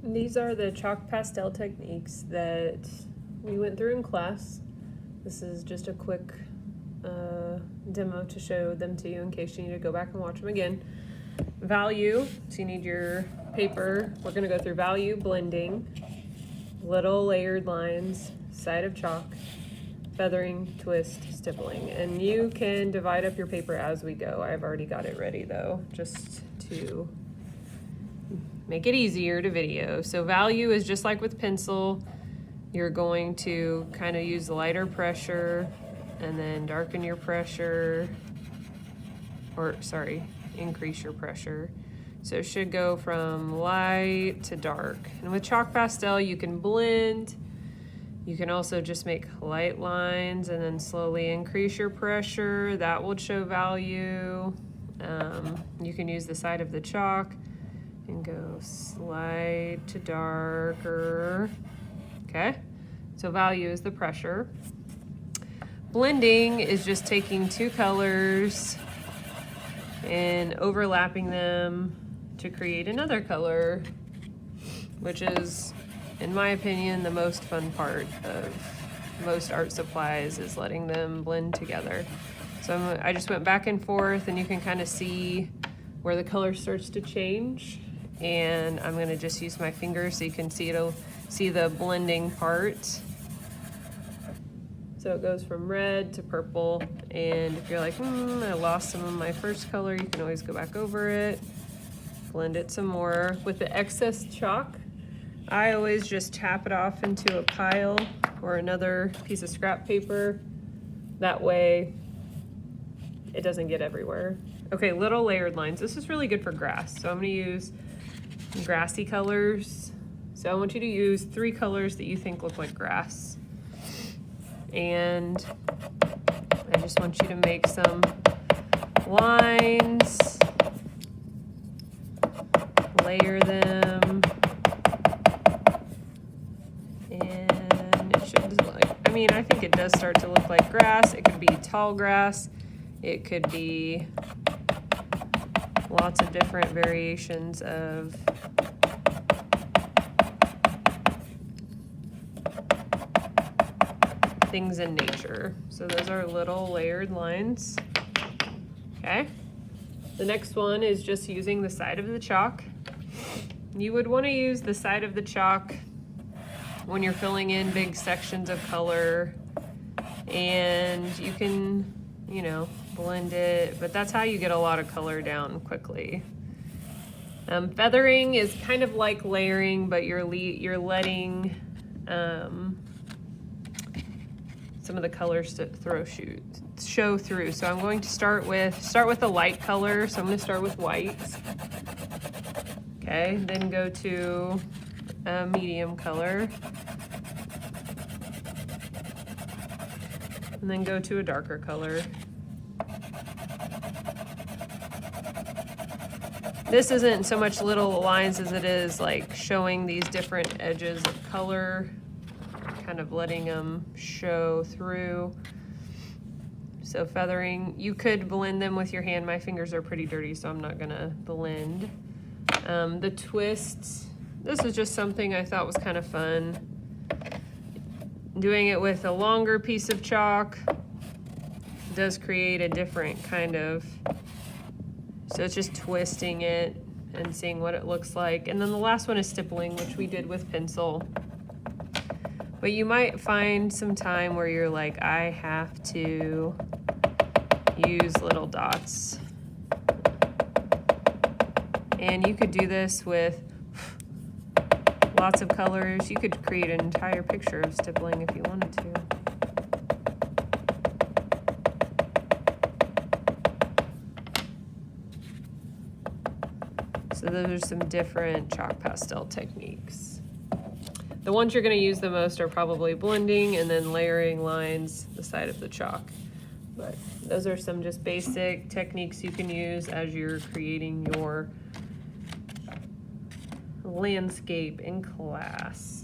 These are the chalk pastel techniques that we went through in class. This is just a quick demo to show them to you in case you need to go back and watch them again. Value, so you need your paper. We're going to go through value, blending, little layered lines, side of chalk, feathering, twist, stippling. And you can divide up your paper as we go. I've already got it ready though, just to make it easier to video. So value is just like with pencil. You're going to kind of use lighter pressure and then darken your pressure, or sorry, increase your pressure. So it should go from light to dark. And with chalk pastel, you can blend. You can also just make light lines and then slowly increase your pressure. That will show value. You can use the side of the chalk and go light to darker. Okay, so value is the pressure. Blending is just taking two colors and overlapping them to create another color, which is, in my opinion, the most fun part of most art supplies, is letting them blend together. So I just went back and forth, and you can kind of see where the color starts to change. And I'm gonna just use my finger so you can see the blending part. So it goes from red to purple, and if you're like, I lost some of my first color, you can always go back over it, blend it some more. With the excess chalk, I always just tap it off into a pile or another piece of scrap paper. That way it doesn't get everywhere. Okay, little layered lines. This is really good for grass. So I'm gonna use grassy colors. So I want you to use 3 colors that you think look like grass. And I just want you to make some lines, layer them, and it should, I think it does start to look like grass. It could be tall grass. It could be lots of different variations of things in nature. So those are little layered lines. Okay. The next one is just using the side of the chalk. You would want to use the side of the chalk when you're filling in big sections of color, and you can, blend it, but that's how you get a lot of color down quickly. Feathering is kind of like layering, but you're letting some of the colors to show through. So I'm going to start with a light color. So I'm going to start with white. Okay, then go to a medium color, and then go to a darker color. This isn't so much little lines as it is like showing these different edges of color, kind of letting them show through. So feathering, you could blend them with your hand. My fingers are pretty dirty, so I'm not gonna blend. The twists, this is just something I thought was kind of fun. Doing it with a longer piece of chalk does create a different kind of, so it's just twisting it and seeing what it looks like. And then the last one is stippling, which we did with pencil. But you might find some time where you're like, I have to use little dots. And you could do this with lots of colors. You could create an entire picture of stippling if you wanted to. So those are some different chalk pastel techniques. The ones you're going to use the most are probably blending and then layering lines, the side of the chalk. But those are some just basic techniques you can use as you're creating your landscape in class.